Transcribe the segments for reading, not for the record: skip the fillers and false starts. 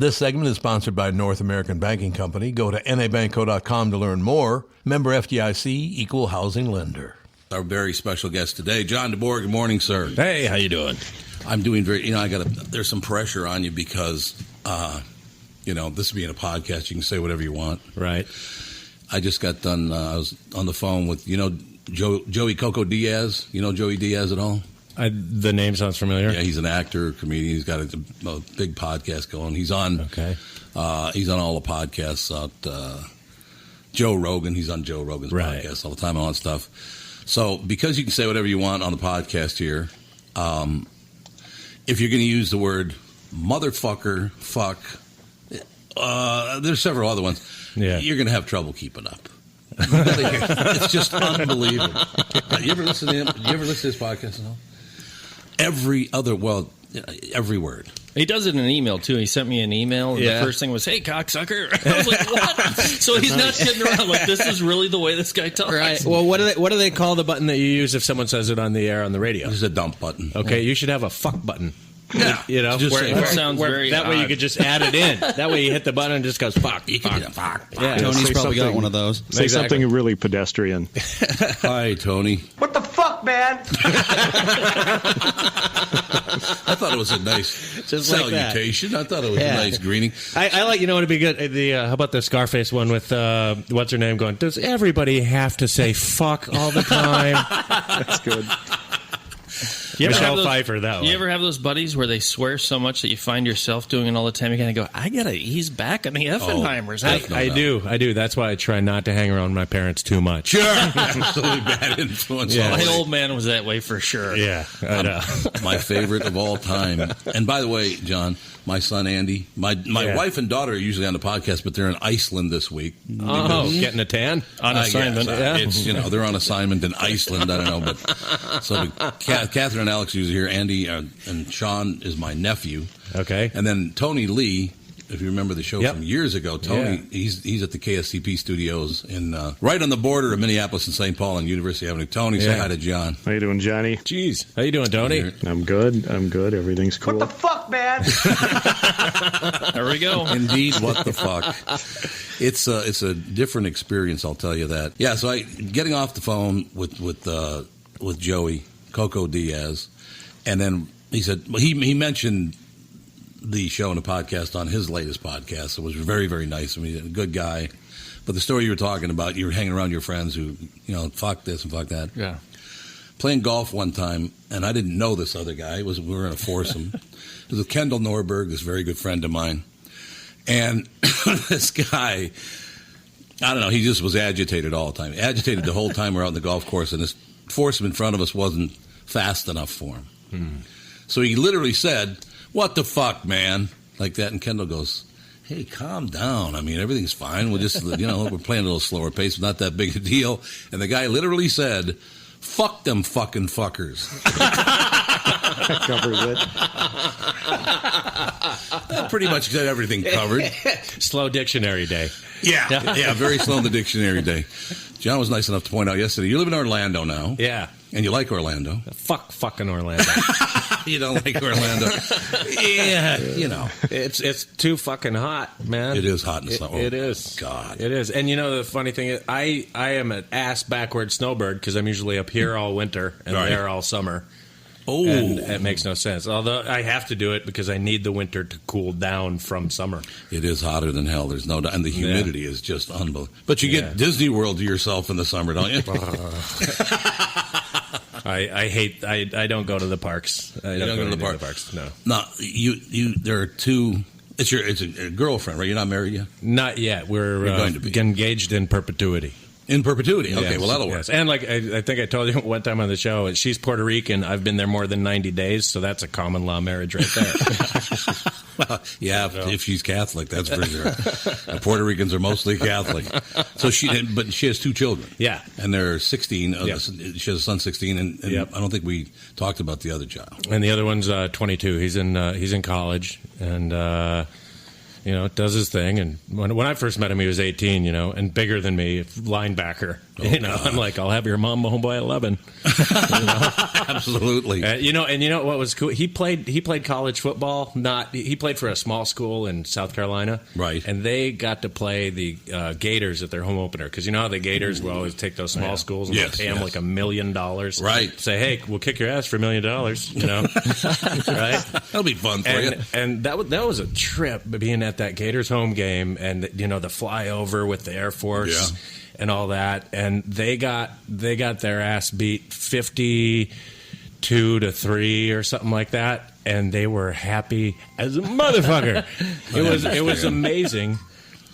This segment is sponsored by North American Banking Company. Go to nabanco.com to learn more. Member FDIC, equal housing lender. Our very special guest today, John DeBoer. Good morning, sir. Hey, how you doing? I'm doing very, there's some pressure on you because, this being a podcast, you can say whatever you want. Right. I just got done, I was on the phone with, Joey Coco Diaz. You know Joey Diaz at all? The name sounds familiar. Yeah, he's an actor, comedian. He's got a big podcast going. He's on all the podcasts out. Joe Rogan, he's on Joe Rogan's podcast all the time, all that stuff. So because you can say whatever you want on the podcast here, if you're going to use the word motherfucker, fuck, there's several other ones. Yeah. You're going to have trouble keeping up. It's just unbelievable. You ever listen to him? You ever listen to his podcast at all? Every word. He does it in an email, too. He sent me an email, and the first thing was, hey, cocksucker. I was like, what? So he's not kidding around. Like, this is really the way this guy talks. Right. Well, what do they call the button that you use if someone says it on the air on the radio? It's a dump button. Okay, you should have a fuck button. Yeah. That sounds very that way you could just add it in. That way you hit the button and it just goes fuck. Fuck. Yeah. Tony's probably got one of those. Say something really pedestrian. Hi, Tony. What the fuck, man? I thought it was a nice salutation. I thought it was a nice greeting. I like, it'd be good. How about the Scarface one with, what's her name going, does everybody have to say fuck all the time? That's good. You ever ever have those buddies where they swear so much that you find yourself doing it all the time? You kind of go, I got to ease back on the Effenheimers. I do. That's why I try not to hang around my parents too much. Sure. Absolutely bad influence. Yeah. My old man was that way for sure. Yeah. My favorite of all time. And by the way, John, my son Andy, my wife and daughter are usually on the podcast, but they're in Iceland this week. Oh, getting a tan? On assignment. It's, they're on assignment in Iceland. I don't know. But so Catherine and Alex usually here. Andy and Sean is my nephew. Okay. And then Tony Lee, if you remember the show from years ago, Tony, he's at the KSCP studios in right on the border of Minneapolis and St. Paul on University Avenue. Tony, say hi to John. How you doing, Johnny? Jeez. How you doing, Tony? I'm good. Everything's cool. What the fuck, man? There we go. Indeed, what the fuck. It's a different experience, I'll tell you that. Yeah, so getting off the phone with Joey Coco Diaz, and then he said he mentioned the show and the podcast on his latest podcast. It was very, very nice. I mean, a good guy. But the story you were talking about, you were hanging around your friends who, fuck this and fuck that. Yeah. Playing golf one time, and I didn't know this other guy. We were in a foursome. It was with Kendall Norberg, this very good friend of mine. And this guy, I don't know, he just was agitated all the time. Agitated the whole time we're out on the golf course, and this foursome in front of us wasn't fast enough for him. So he literally said, what the fuck, man? Like that. And Kendall goes, hey, calm down. I mean, everything's fine. We'll just, we're playing a little slower pace. It's not that big a deal. And the guy literally said, fuck them fucking fuckers. That covers it. That pretty much got everything covered. Slow dictionary day. Yeah, very slow in the dictionary day. John was nice enough to point out yesterday, you live in Orlando now. Yeah. And you like Orlando. Fucking Orlando. You don't like Orlando. Yeah, It's too fucking hot, man. It is hot in the summer. It is. God. It is. And the funny thing is, I am an ass backward snowbird because I'm usually up here all winter and there all summer. Oh. And it makes no sense. Although I have to do it because I need the winter to cool down from summer. It is hotter than hell. There's no doubt. And the humidity is just unbelievable. But you get Disney World to yourself in the summer, don't you? I don't go to the parks. I don't go to the parks. No. No, there are two. It's a girlfriend, right? You're not married yet? Not yet. We're going to be engaged in perpetuity. In perpetuity. Okay, yes, well, that'll work. Yes. And I think I told you one time on the show, she's Puerto Rican. I've been there more than 90 days, so that's a common law marriage right there. Well, yeah, if she's Catholic, that's for sure. Puerto Ricans are mostly Catholic. So she has two children. Yeah. And they're 16. She has a son 16, and I don't think we talked about the other child. And the other one's 22. He's in college, and does his thing. And when I first met him, he was 18, and bigger than me, linebacker. I'm like, I'll have your mom home by 11. Absolutely. You know what was cool? He played college football. He played for a small school in South Carolina, right? And they got to play the Gators at their home opener because you know how the Gators will always take those small schools and pay them like $1 million, right? Say, hey, we'll kick your ass for $1 million, you know, right? That'll be fun for you. And that was a trip being at that Gators home game, and you know the flyover with the Air Force. Yeah. And all that, and they got their ass beat 52-3 or something like that, and they were happy as a motherfucker. It was amazing.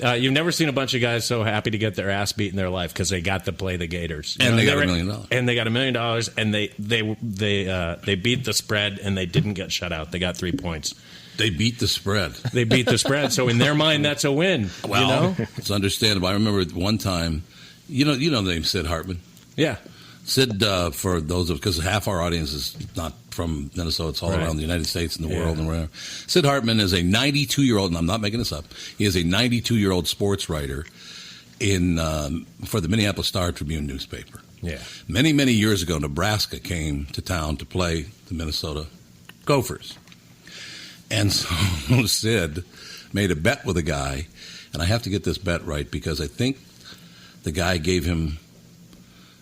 You've never seen a bunch of guys so happy to get their ass beat in their life because they got to play the Gators, and they got $1 million. And they got $1 million, and they beat the spread, and they didn't get shut out. They got 3 points. They beat the spread. So in their mind, that's a win. Well, you know? It's understandable. I remember one time, you know the name Sid Hartman? Yeah. Sid, for those of, because half our audience is not from Minnesota, it's all around the United States and the world and wherever. Sid Hartman is a 92-year-old, and I'm not making this up, he is a 92-year-old sports writer for the Minneapolis Star-Tribune newspaper. Yeah. Many, many years ago, Nebraska came to town to play the Minnesota Gophers. And so Sid made a bet with a guy, and I have to get this bet right because I think the guy gave him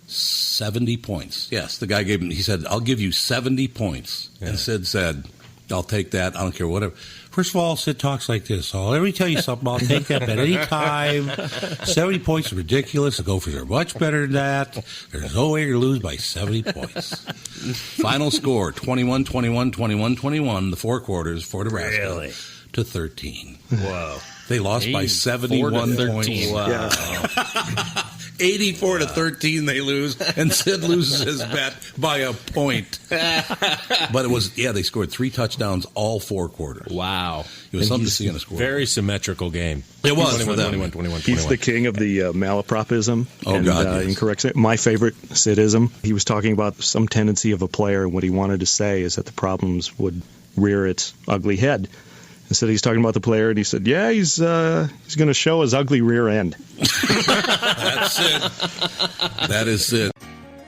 70 points. Yes, the guy gave him, he said, I'll give you 70 points. Yeah. And Sid said, I'll take that. I don't care, whatever. First of all, Sid talks like this. So let me tell you something. I'll take that bet any time. 70 points is ridiculous. The Gophers are much better than that. There's no way to lose by 70 points. Final score, 21-21, 21-21, the 4 quarters for Nebraska. Really? To 13. Whoa. They lost by 71 points. Wow. Yeah. 84-13 they lose, and Sid loses his bet by a point. But it was, they scored 3 touchdowns all 4 quarters. Wow. It was something to see in a score. Very symmetrical game. It was 21. He's the king of the malapropism. Oh, God, yes. Incorrect. My favorite, Sidism. He was talking about some tendency of a player, and what he wanted to say is that the problems would rear its ugly head. Instead, he's talking about the player, and he said, yeah, he's going to show his ugly rear end. That's it. That is it.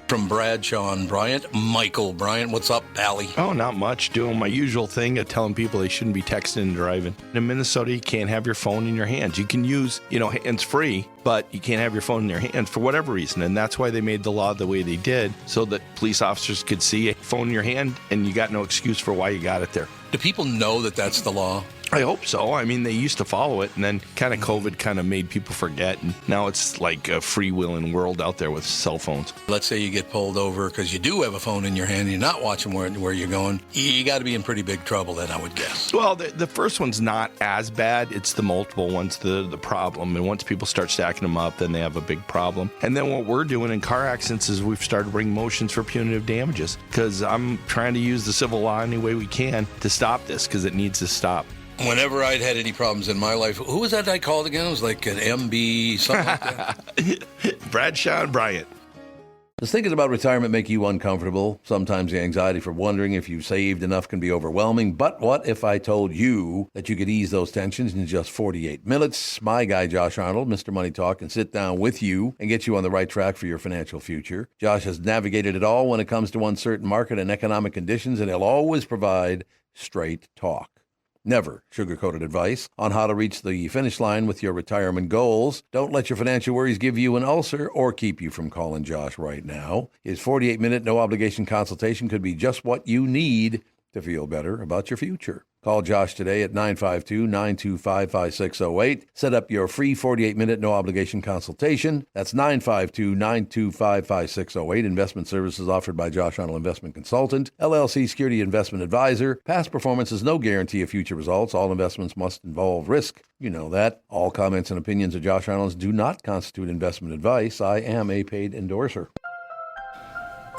From Bradshaw and Bryant, Michael Bryant. What's up, Pally? Oh, not much. Doing my usual thing of telling people they shouldn't be texting and driving. In Minnesota, you can't have your phone in your hands. You can use, hands-free, but you can't have your phone in your hands for whatever reason. And that's why they made the law the way they did, so that police officers could see a phone in your hand, and you got no excuse for why you got it there. Do people know that that's the law? I hope so. I mean, they used to follow it, and then kind of COVID kind of made people forget, and now it's like a freewheeling world out there with cell phones. Let's say you get pulled over because you do have a phone in your hand and you're not watching where you're going. You got to be in pretty big trouble then, I would guess. Well, the first one's not as bad. It's the multiple ones, the problem. And once people start stacking them up, then they have a big problem. And then what we're doing in car accidents is we've started bringing motions for punitive damages, because I'm trying to use the civil law any way we can to stop this, because it needs to stop. Whenever I'd had any problems in my life, who was that I called again? It was like an MB, something like that. Bradshaw and Bryant. Does thinking about retirement make you uncomfortable? Sometimes the anxiety for wondering if you've saved enough can be overwhelming. But what if I told you that you could ease those tensions in just 48 minutes? My guy, Josh Arnold, Mr. Money Talk, can sit down with you and get you on the right track for your financial future. Josh has navigated it all when it comes to uncertain market and economic conditions, and he'll always provide straight talk. Never sugar-coated advice on how to reach the finish line with your retirement goals. Don't let your financial worries give you an ulcer or keep you from calling Josh right now. His 48-minute no-obligation consultation could be just what you need to feel better about your future. Call Josh today at 952-925-5608. Set up your free 48-minute no-obligation consultation. That's 952-925-5608. Investment services offered by Josh Arnold Investment Consultant, LLC Security Investment Advisor. Past performance is no guarantee of future results. All investments must involve risk. You know that. All comments and opinions of Josh Arnold's do not constitute investment advice. I am a paid endorser.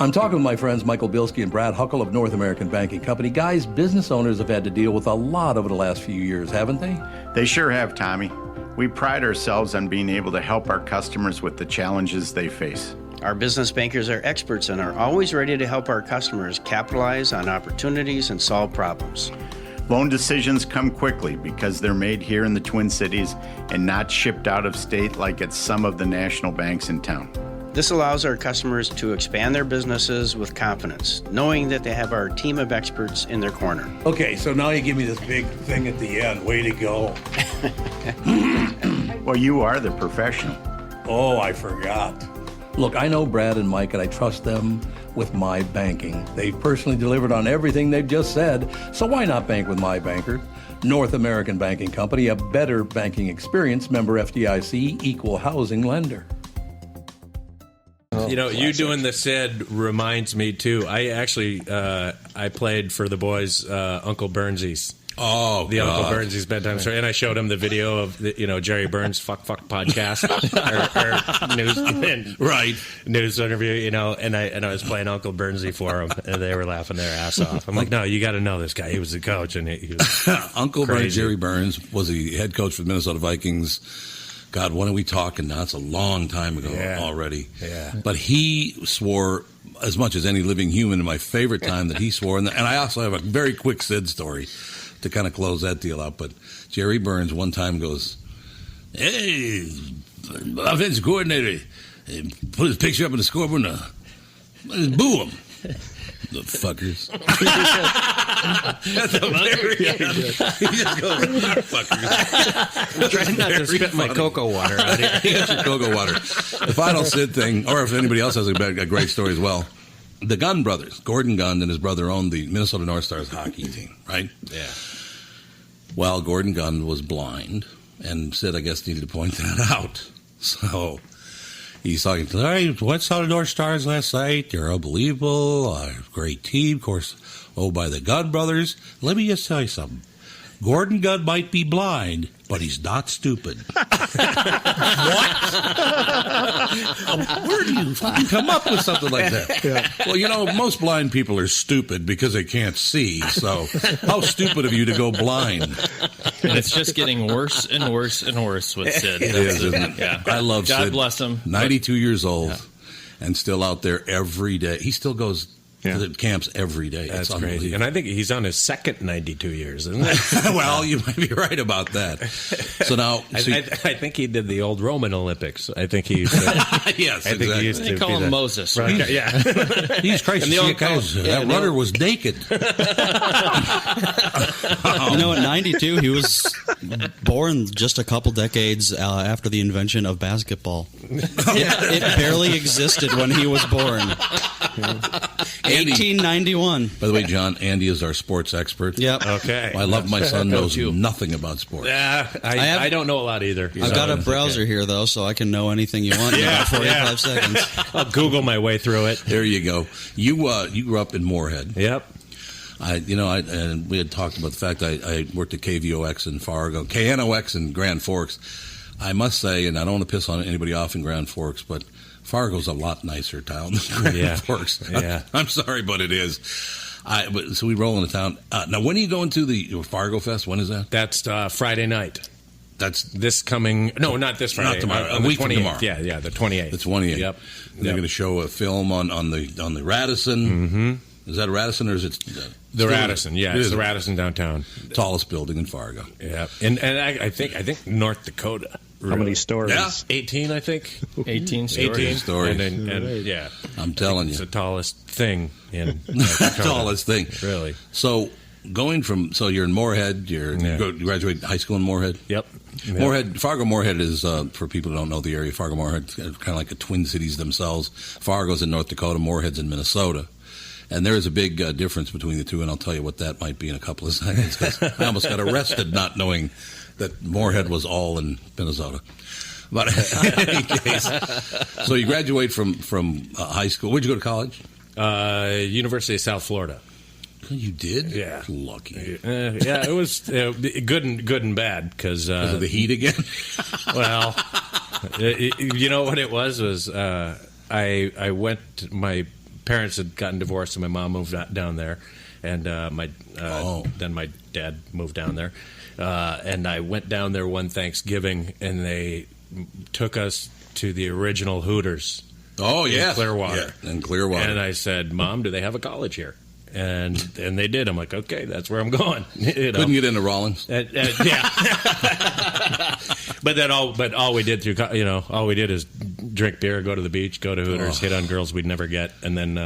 I'm talking with my friends Michael Bilski and Brad Huckle of North American Banking Company. Guys, business owners have had to deal with a lot over the last few years, haven't they? They sure have, Tommy. We pride ourselves on being able to help our customers with the challenges they face. Our business bankers are experts and are always ready to help our customers capitalize on opportunities and solve problems. Loan decisions come quickly because they're made here in the Twin Cities and not shipped out of state like at some of the national banks in town. This allows our customers to expand their businesses with confidence, knowing that they have our team of experts in their corner. Okay, so now you give me this big thing at the end. Way to go. Well, you are the professional. Oh, I forgot. Look, I know Brad and Mike, and I trust them with my banking. They've personally delivered on everything they've just said, so why not bank with my banker? North American Banking Company, a better banking experience, member FDIC, equal housing lender. You know, you doing the Sid reminds me, too. I actually, I played for the boys, Uncle Burnsy's. Oh, the Uncle Burnsy's bedtime story, and I showed him the video of the, Jerry Burns' fuck podcast or news interview, and I was playing Uncle Burnsy for him, and they were laughing their ass off. I'm like, no, you got to know this guy. He was the coach, and he was Uncle crazy. Jerry Burns was the head coach for the Minnesota Vikings. God, when are we talking now? It's a long time ago already. Yeah. But he swore as much as any living human. In my favorite time that he swore, and I also have a very quick Sid story to kind of close that deal out. But Jerry Burns one time goes, "Hey, offensive coordinator, put his picture up in the scoreboard and boo him." The fuckers. That's a very he just goes, fuckers. I'm trying not to spit my cocoa water out here. You got your cocoa water. The final Sid thing, or if anybody else has a great story as well. The Gunn brothers, Gordon Gunn and his brother, owned the Minnesota North Stars hockey team, right? Yeah. Well, Gordon Gunn was blind, and Sid, I guess, needed to point that out. So he's talking to, hey, what saw the North Stars last night? They're unbelievable. Great team, of course. Oh, by the Gunn brothers. Let me just tell you something. Gordon Gunn might be blind, but he's not stupid. What? Where do you fucking come up with something like that? Yeah. Well, most blind people are stupid because they can't see. So how stupid of you to go blind? And it's just getting worse and worse and worse with Sid. It is, isn't it? Yeah. I love Sid. God bless him. 92 years old and still out there every day. He still goes to the camps every day. That's it's crazy. And I think he's on his second 92 years, isn't it? Well, you might be right about that. So now, I think he did the old Roman Olympics. I think he used to. Yes, I think he used They to call be him the, Moses. Right. Yeah. Jesus Christ, And the old coach. that rudder was naked. At 92, he was born just a couple decades after the invention of basketball. It barely existed when he was born. 1891. By the way, John, Andy is our sports expert. Yep. Okay. I love my son knows nothing about sports. Yeah, I don't know a lot either. I've got a browser here, though, so I can know anything you want in about 45 seconds. I'll Google my way through it. There you go. You grew up in Moorhead. Yep. And we had talked about the fact I worked at KVOX in Fargo, KNOX in Grand Forks. I must say, and I don't want to piss on anybody off in Grand Forks, but Fargo's a lot nicer town than Grand Forks. Yeah. I'm sorry, but it is. So we roll into town. Now, when are you going to the Fargo Fest? When is that? That's Friday night. That's this coming. No, not this Friday. Not tomorrow. On A week the 28th. from tomorrow. Yeah, the 28th. The 28th. Yep. They're going to show a film on the Radisson. Mm-hmm. Is that a Radisson or is it the Radisson? Yeah, it's the Radisson downtown. Tallest building in Fargo. Yeah, and I think North Dakota. How many stories? Yeah. 18, I think. 18 stories. 18 stories. And yeah. I'm telling you. It's the tallest thing in North Dakota. Tallest thing. Really. So you're in Moorhead, you graduate high school in Moorhead? Yep. Fargo Moorhead is, for people who don't know the area, Fargo Moorhead, kind of like the Twin Cities themselves. Fargo's in North Dakota, Moorhead's in Minnesota. And there is a big difference between the two, and I'll tell you what that might be in a couple of seconds, because I almost got arrested not knowing that Moorhead was all in Minnesota. But in any case, so you graduate from high school. Where'd you go to college? University of South Florida. You did? Yeah. Lucky. Yeah, it was good and bad because of the heat again. Well, you know what it was I went. My parents had gotten divorced, and my mom moved down there, and then my dad moved down there, and I went down there one Thanksgiving, and they took us to the original Hooters. Oh, yeah, Clearwater. Yeah, in Clearwater. And I said, "Mom, do they have a college here?" And they did. I'm like, okay, that's where I'm going. Couldn't get into Rollins. Yeah. But all we did is drink beer, go to the beach, go to Hooters, hit on girls we'd never get, and then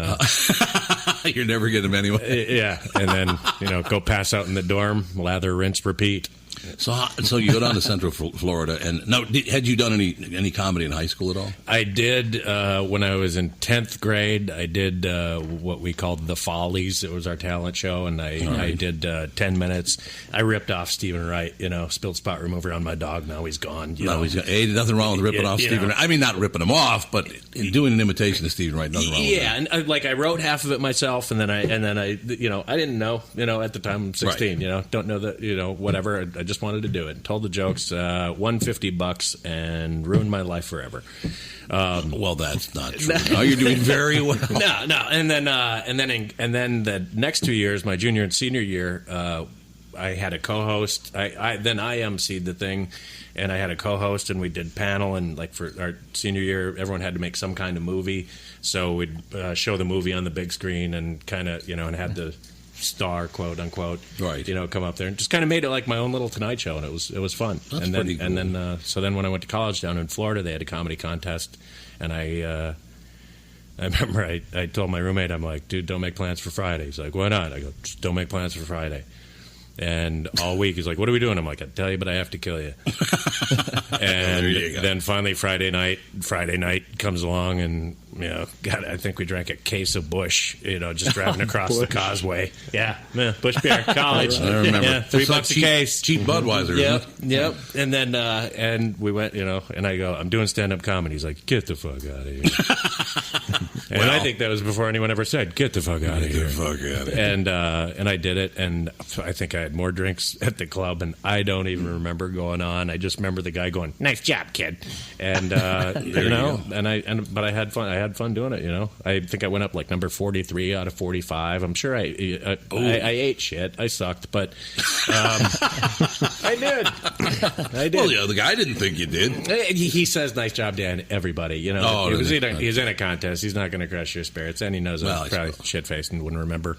you're never getting them anyway. Yeah, and then go pass out in the dorm, lather, rinse, repeat. So you go down to Central Florida, and now had you done any comedy in high school at all? I did when I was in 10th grade. I did what we called the Follies. It was our talent show, and I did 10 minutes. I ripped off Stephen Wright. Spilled spot remover on my dog. Now he's gone. He's gone. Hey, nothing wrong with ripping off Stephen Wright. I mean, not ripping him off, but in doing an imitation of Stephen Wright, nothing wrong with that. Yeah, and I wrote half of it myself, and then I I didn't know. At the time I'm 16. Right. Don't know that. Whatever. I just wanted to do it. Told the jokes. Won $50 and ruined my life forever. Well, that's not true. No, you're doing very well. No. And then the next 2 years, my junior and senior year, I had a co-host. I IMC'd the thing, and I had a co-host, and we did panel. And for our senior year, everyone had to make some kind of movie. So we'd show the movie on the big screen and kind of and had the star, quote unquote, right? Come up there and just kind of made it like my own little Tonight Show, and it was fun. That's and then pretty cool. And then so then when I went to college down in Florida, they had a comedy contest, and I remember I told my roommate, I'm like, dude, don't make plans for Friday. He's like, why not? I go, just don't make plans for Friday. And all week he's like, what are we doing? I'm like, I tell you, but I have to kill you. And then finally Friday night comes along, and God, I think we drank a case of Busch, just driving across the causeway. Yeah, Busch beer, college. I remember. Yeah, $3 a case. Cheap Budweiser. Yep. And then and we went, and I go, I'm doing stand-up comedy. He's like, get the fuck out of here. And I think that was before anyone ever said, get the fuck out of here. Get the fuck out of here. And I did it, and I think I had more drinks at the club, and I don't even remember going on. I just remember the guy going, "Nice job, kid," and but I had fun. I had fun doing it. I think I went up like number 43 out of 45. I'm sure I ate shit. I sucked, but I did. Well, the guy didn't think you did. He says, "Nice job, Dan." Everybody, he's in a contest. He's not going to crush your spirits, and he knows I'm probably shit faced and wouldn't remember.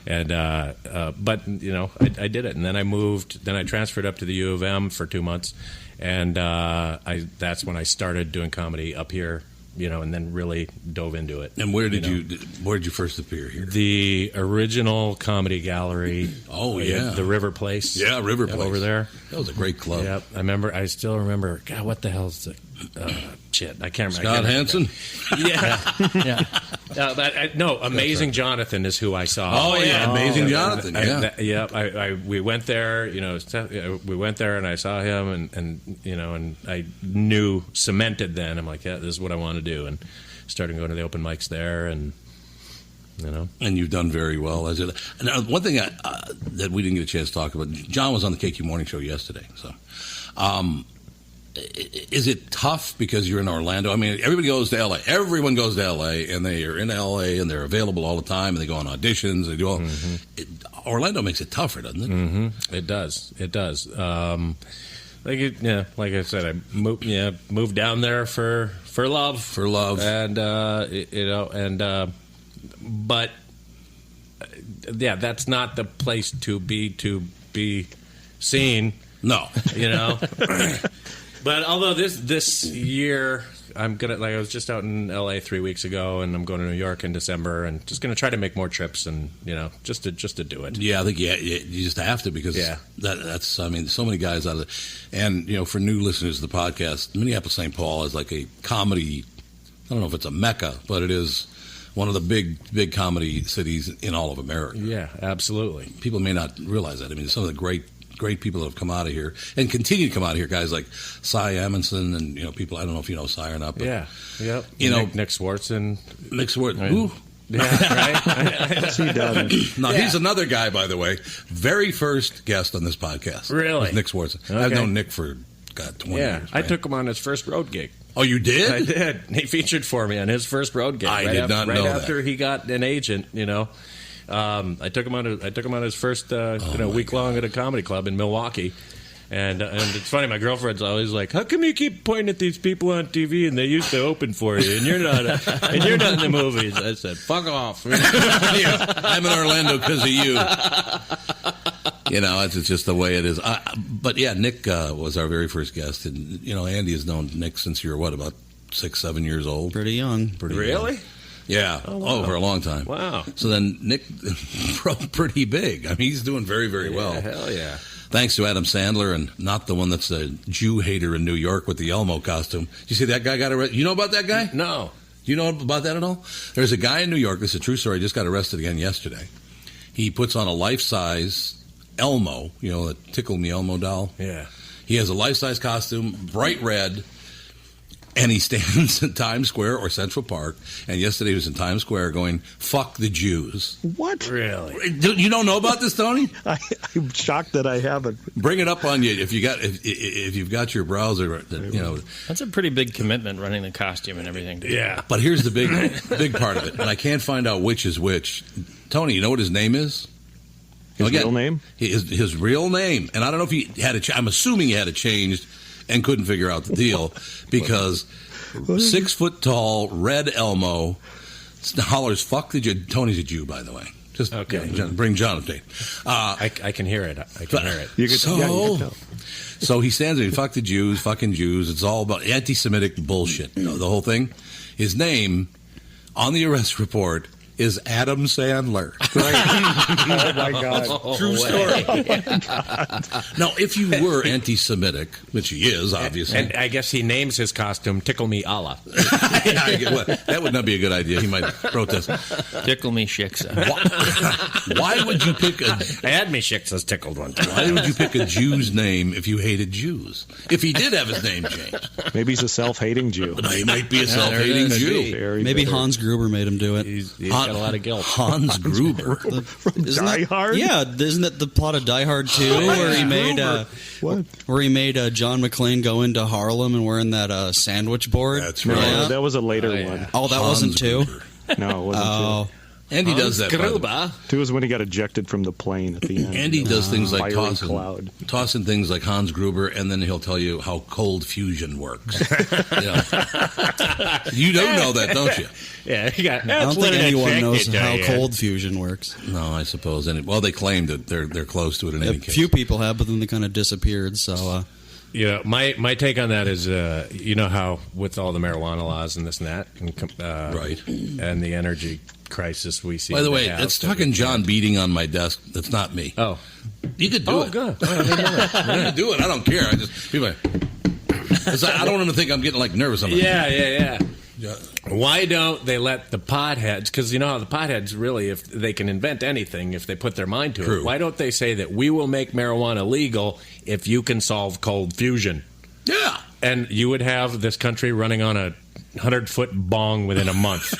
And but I did it, and then I moved. Then I transferred up to the U of M for 2 months, and that's when I started doing comedy up here. And then really dove into it. And where did you first appear here? The original Comedy Gallery. Oh yeah, the River Place. Yeah, River Place over there. That was a great club. Yep, I still remember. God, what the hell's the shit? I can't remember. Scott Hansen. Yeah. No, Amazing Jonathan is who I saw. Oh yeah, Amazing Jonathan. We went there. We went there, and I saw him, and I knew, cemented then. I'm like, yeah, this is what I want to do, and started going to the open mics there, and. And you've done very well. And one thing that we didn't get a chance to talk about, John was on the KQ Morning Show yesterday. So, is it tough because you're in Orlando? I mean, everybody goes to L.A. Everyone goes to L.A. and they are in L.A. and they're available all the time, and they go on auditions. They do all. Orlando makes it tougher, doesn't it? Mm-hmm. It does. Like I said, I moved down there for love, and but that's not the place to be seen. No, But although this year I'm gonna, I was just out in LA 3 weeks ago, and I'm going to New York in December, and just gonna try to make more trips, and just to do it. Yeah, I think you just have to, because that's so many guys out of it. And for new listeners to the podcast, Minneapolis St. Paul is like a comedy. I don't know if it's a mecca, but it is one of the big comedy cities in all of America. Yeah, absolutely. People may not realize that. I mean, some of the great people that have come out of here and continue to come out of here, guys like Cy Amundsen and people. I don't know if you know Cy or not, but Nick Swartzen. Nick Swartzen. Right. Ooh. Yeah, right. He does. No, he's another guy, by the way. Very first guest on this podcast. Really? Was Nick Swartzen. Okay. I've known Nick for 20 years. I took him on his first road gig. Oh, you did? I did. He featured for me on his first road gig. I did not know that. Right after he got an agent, I took him on his first week long at a comedy club in Milwaukee. And it's funny, my girlfriend's always like, "How come you keep pointing at these people on TV and they used to open for you, and you're not in the movies?" I said, "Fuck off." I'm in Orlando because of you. It's just the way it is. But yeah, Nick was our very first guest, and Andy has known Nick since you were about 6, 7 years old. Pretty young. Really? Yeah. wow. For a long time. Wow. So then Nick broke pretty big. I mean, he's doing very, very well. Hell yeah. Thanks to Adam Sandler and not the one that's a Jew hater in New York with the Elmo costume. You see that guy got arrested? You know about that guy? No. Do you know about that at all? There's a guy in New York, this is a true story, just got arrested again yesterday. He puts on a life-size Elmo, you know, the Tickle Me Elmo doll. Yeah. He has a life-size costume, bright red, and he stands in Times Square or Central Park. And yesterday he was in Times Square going, "Fuck the Jews." What? Really? You don't know about this, Tony? I'm shocked that I haven't. Bring it up on you if you've got your browser. You know, That's a pretty big commitment, running the costume and everything. Yeah. but here's the big part of it, and I can't find out which is which. Tony, you know what his name is? His real name? His real name, and I don't know if he had it. I'm assuming he had it changed and couldn't figure out the deal because 6 foot tall red Elmo hollers "fuck the Jew." Tony's a Jew, by the way. Just okay. Bring John up to date. I can hear it. I can hear it. You can tell. So he stands there, "Fuck the Jews, fucking Jews." It's all about anti-Semitic bullshit. You know, the whole thing. His name on the arrest report is Adam Sandler. Oh, my God. True story. Now, if you were anti-Semitic, which he is, obviously. And I guess he names his costume Tickle Me Allah. That would not be a good idea. He might protest. Tickle Me Shiksa. Why would you pick a... I had me Shiksa's tickled one time. Why would you pick a Jew's name if you hated Jews? If he did have his name changed. Maybe he's a self-hating Jew. He might be a self-hating Jew. Maybe Hans Gruber made him do it. He's got a lot of guilt. Hans Gruber. From Die Hard? Yeah, isn't that the plot of Die Hard 2 where he made John McClane go into Harlem and wearing that sandwich board? That's No, right. Yeah. that was a later one. Oh, that Hans wasn't 2? Gruber. No, it wasn't And he does that. by the way. Gruber. 2. was when he got ejected from the plane at the end. Andy does things like Fiery cloud. tossing things like Hans Gruber, and then he'll tell you how cold fusion works. You don't know that, don't you? Yeah, he got. I don't think anyone knows how cold fusion works. No, I suppose. Well, they claim that they're close to it in any A case. few people have, but then they kind of disappeared. So, My take on that is, you know how with all the marijuana laws and this and that, and, Right. and the energy crisis we see. By the in way, house it's that fucking we John can't- beating on my desk. That's not me. Oh, You could do it. good. Oh, I didn't know that. You can do it. I don't care. I just people. I don't want them to think I'm getting like nervous. I'm like, Yeah. Why don't they let the potheads, because you know how the potheads really, if they can invent anything if they put their mind to True. it, why don't they say that we will make marijuana legal if you can solve cold fusion? Yeah. And you would have this country running on a 100-foot bong within a month.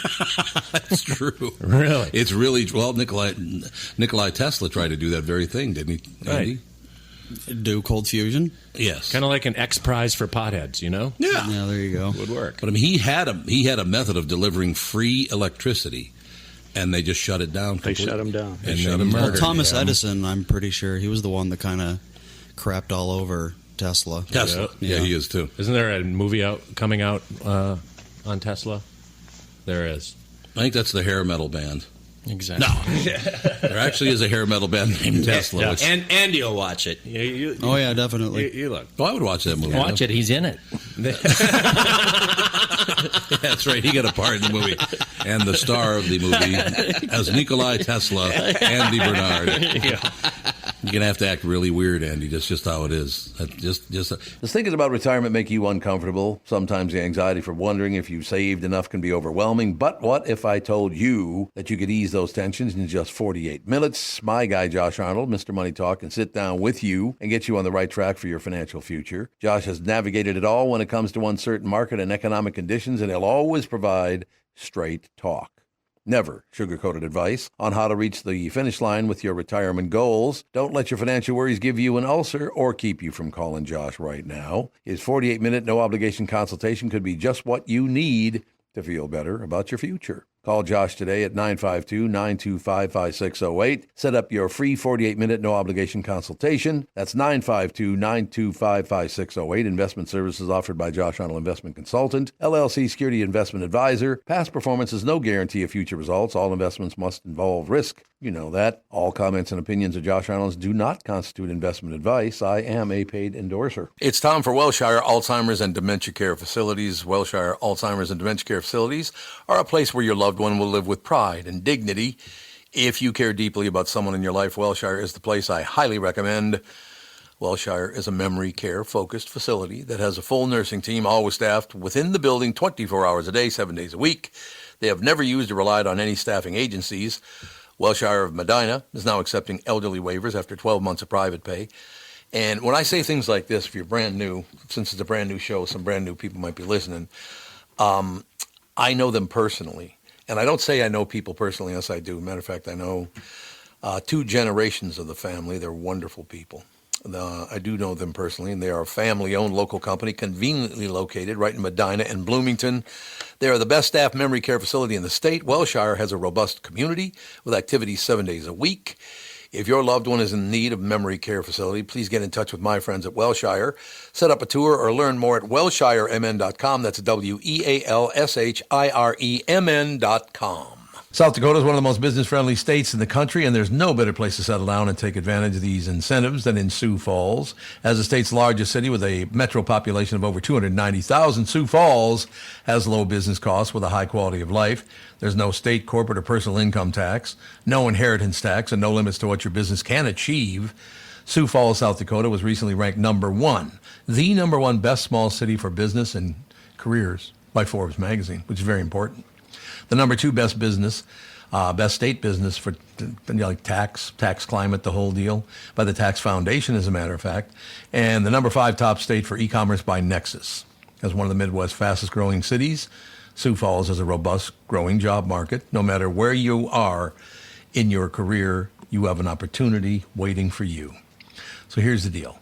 That's true. Really? It's really, well, Nikola Tesla tried to do that very thing, didn't he, Andy? Right. do cold fusion. Yes. Kind of like an X Prize for potheads, you know? Yeah. Yeah, there you go. Would work. But I mean, he had a method of delivering free electricity, and they just shut it down. They completely. shut him down. They And shut they him murdered down. Well, Thomas Edison, I'm pretty sure he was the one that kind of crapped all over Tesla. Tesla. Yeah, he is too. Isn't there a movie coming out on Tesla? There is. I think that's the hair metal band. Exactly. No, there actually is a hair metal band named Tesla. Yeah. Which, And you'll watch it. Oh, yeah, definitely. You look. oh, I would watch that movie. Watch it. He's in it. That's right. He got a part in the movie, and the star of the movie as Nikola Tesla, Andy Bernard. You're gonna have to act really weird, Andy. That's just how it is. Does thinking about retirement make you uncomfortable? Sometimes the anxiety for wondering if you've saved enough can be overwhelming. But what if I told you that you could ease those tensions in just 48 minutes? My guy, Josh Arnold, Mr. Money Talk, can sit down with you and get you on the right track for your financial future. Josh has navigated it all when it comes to uncertain market and economic conditions, and he'll always provide straight talk. Never sugar-coated advice on how to reach the finish line with your retirement goals. Don't let your financial worries give you an ulcer or keep you from calling Josh right now. His 48-minute no-obligation consultation could be just what you need to feel better about your future. Call Josh today at 952-925-5608. Set up your free 48-minute no-obligation consultation. That's 952-925-5608. Investment services offered by Josh Arnold Investment Consultant, LLC Security Investment Advisor. Past performance is no guarantee of future results. All investments must involve risk. You know that. All comments and opinions of Josh Arnold's do not constitute investment advice. I am a paid endorser. It's time for Wellshire Alzheimer's and Dementia Care Facilities. Wellshire Alzheimer's and Dementia Care Facilities are a place where your loved one will live with pride and dignity. If you care deeply about someone in your life, Wellshire is the place I highly recommend. Wellshire is a memory care-focused facility that has a full nursing team, always staffed within the building 24 hours a day, 7 days a week. They have never used or relied on any staffing agencies. Wellshire of Medina is now accepting elderly waivers after 12 months of private pay. And when I say things like this, if you're brand new, since it's a brand new show, some brand new people might be listening, I know them personally. And I don't say I know people personally, yes, I do. Matter of fact, I know 2 generations of the family. They're wonderful people. I do know them personally, and they are a family-owned local company conveniently located right in Medina and Bloomington. They are the best staffed memory care facility in the state. Wellshire has a robust community with activities 7 days a week. If your loved one is in need of memory care facility, please get in touch with my friends at Wellshire. Set up a tour or learn more at wellshiremn.com. That's WEALSHIREMN.com. South Dakota is one of the most business-friendly states in the country, and there's no better place to settle down and take advantage of these incentives than in Sioux Falls. As the state's largest city with a metro population of over 290,000, Sioux Falls has low business costs with a high quality of life. There's no state, corporate, or personal income tax, no inheritance tax, and no limits to what your business can achieve. Sioux Falls, South Dakota was recently ranked number 1, the number 1 best small city for business and careers by Forbes magazine, which is very important. The number 2 best state business for like tax climate, the whole deal, by the Tax Foundation, as a matter of fact, and the number 5 top state for e-commerce by Nexus. As one of the Midwest's fastest growing cities, Sioux Falls has a robust growing job market. No matter where you are in your career, you have an opportunity waiting for you. So here's the deal.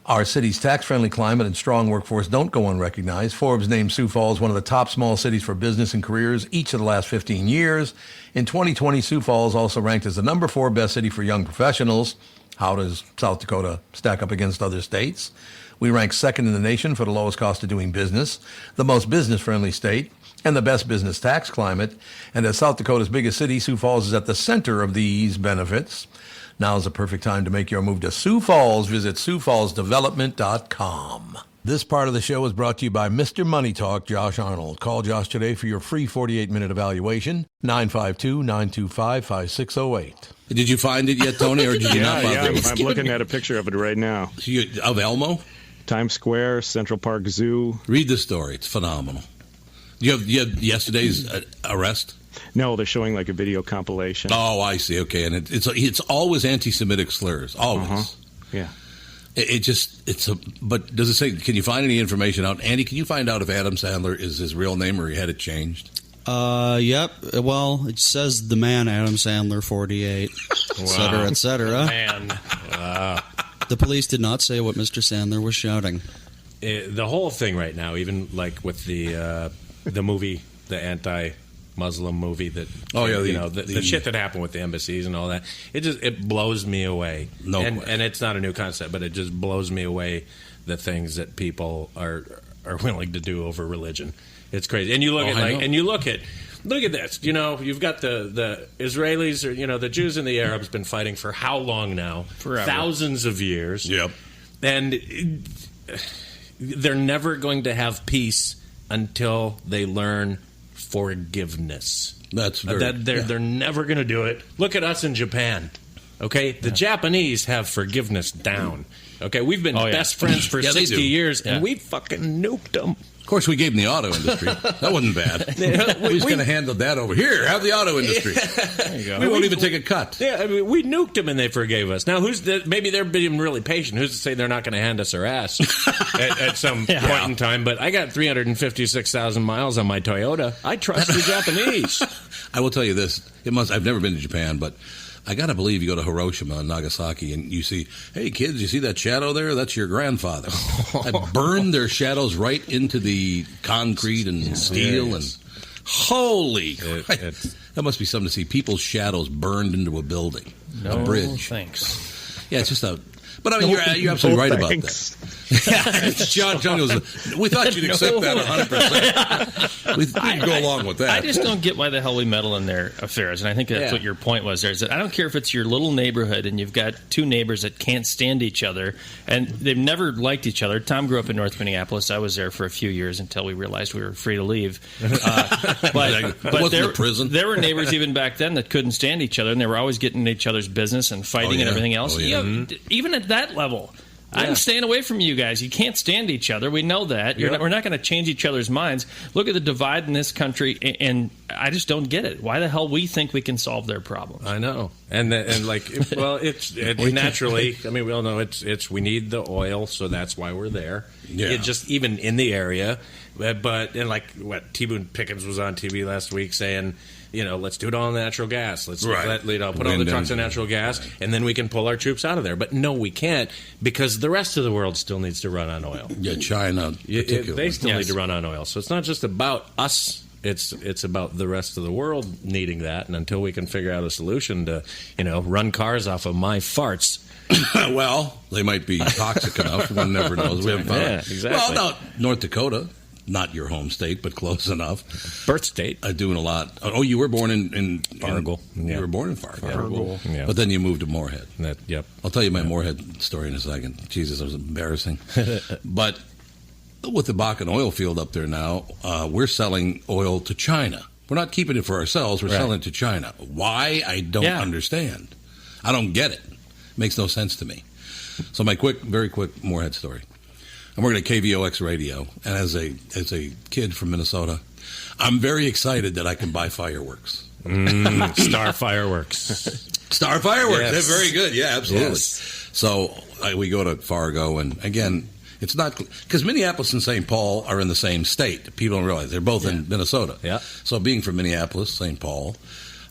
Our city's tax-friendly climate and strong workforce don't go unrecognized. Forbes named Sioux Falls one of the top small cities for business and careers each of the last 15 years. In 2020, Sioux Falls also ranked as the number 4 best city for young professionals. How does South Dakota stack up against other states? We rank 2nd in the nation for the lowest cost of doing business, the most business-friendly state, and the best business tax climate. And as South Dakota's biggest city, Sioux Falls is at the center of these benefits. Now is the perfect time to make your move to Sioux Falls. Visit SiouxFallsDevelopment.com. This part of the show is brought to you by Mr. Money Talk, Josh Arnold. Call Josh today for your free 48-minute evaluation, 952-925-5608. Did you find it yet, Tony, or did you not bother? Yeah, I'm looking at a picture of it right now. Of Elmo? Times Square, Central Park Zoo. Read the story. It's phenomenal. You have yesterday's arrest? No, they're showing like a video compilation. Oh, I see. Okay, and it's always anti-Semitic slurs. Always. Yeah. But does it say? Can you find any information out? Andy, can you find out if Adam Sandler is his real name or he had it changed? Yep. Well, it says the man Adam Sandler, 48, et cetera, et cetera. Man. The police did not say what Mr. Sandler was shouting. The whole thing right now, even like with the movie, the anti-Muslim movie that, the shit that happened with the embassies and all that, it blows me away. And it's not a new concept, but it just blows me away the things that people are willing to do over religion. It's crazy. And you look look at this. You know, you've got the Israelis, or the Jews and the Arabs been fighting for how long now? Forever. Thousands of years. Yep. And they're never going to have peace until they learn forgiveness. They're never going to do it. Look at us in Japan. Okay, the Japanese have forgiveness down. Okay, we've been best friends for 60 years, and we fucking nuked them. Of course, we gave them the auto industry. That wasn't bad. Who's going to handle that over here? Have the auto industry. There you go. We won't even take a cut. Yeah, I mean, we nuked them and they forgave us. Now, maybe they're being really patient. Who's to say they're not going to hand us our ass at some point in time? But I got 356,000 miles on my Toyota. I trust the Japanese. I will tell you this. I've never been to Japan, but I got to believe you go to Hiroshima and Nagasaki and you see, hey, kids, you see that shadow there? That's your grandfather. I burned their shadows right into the concrete and steel. And Holy Christ. That must be something to see. People's shadows burned into a building, a bridge. Thanks. Yeah, it's just a... But I mean, you're absolutely right about that. John goes, we thought you'd accept that 100%. We'd go along with that. I just don't get why the hell we meddle in their affairs. And I think that's what your point was there. Is that I don't care if it's your little neighborhood and you've got two neighbors that can't stand each other and they've never liked each other. Tom grew up in North Minneapolis. I was there for a few years until we realized we were free to leave. But wasn't a prison. There were neighbors even back then that couldn't stand each other and they were always getting in each other's business and fighting and everything else. Even at that level, I'm staying away from you guys. You can't stand each other. We know that. We're not going to change each other's minds. Look at the divide in this country, and I just don't get it. Why the hell we think we can solve their problems? I know, and it's naturally. I mean, we all know it's we need the oil, so that's why we're there. Yeah, just even in the area, but like what T. Boone Pickens was on TV last week saying, let's do it all on natural gas. Let's put all the trucks on natural gas, and then we can pull our troops out of there. But no, we can't, because the rest of the world still needs to run on oil. Yeah, China, they still need to run on oil. So it's not just about us. It's about the rest of the world needing that. And until we can figure out a solution to, run cars off of my farts. Well, they might be toxic enough. One never knows. We haven't found it. Exactly. Well, no, North Dakota. Not your home state, but close enough. Birth state. Doing a lot. Oh, you were born in Fargo. You were born in Fargo. Yeah. But then you moved to Moorhead. Yep. I'll tell you my Moorhead story in a second. Jesus, that was embarrassing. But with the Bakken oil field up there now, we're selling oil to China. We're not keeping it for ourselves. We're selling it to China. Why? I don't understand. I don't get it. Makes no sense to me. So my very quick Moorhead story. I'm working at KVOX Radio, and as a kid from Minnesota, I'm very excited that I can buy fireworks. Star fireworks. Star fireworks. Yes. They're very good. Yeah, absolutely. Yes. So we go to Fargo, and again, it's not because Minneapolis and St. Paul are in the same state. People don't realize they're both in Minnesota. Yeah. So being from Minneapolis, St. Paul,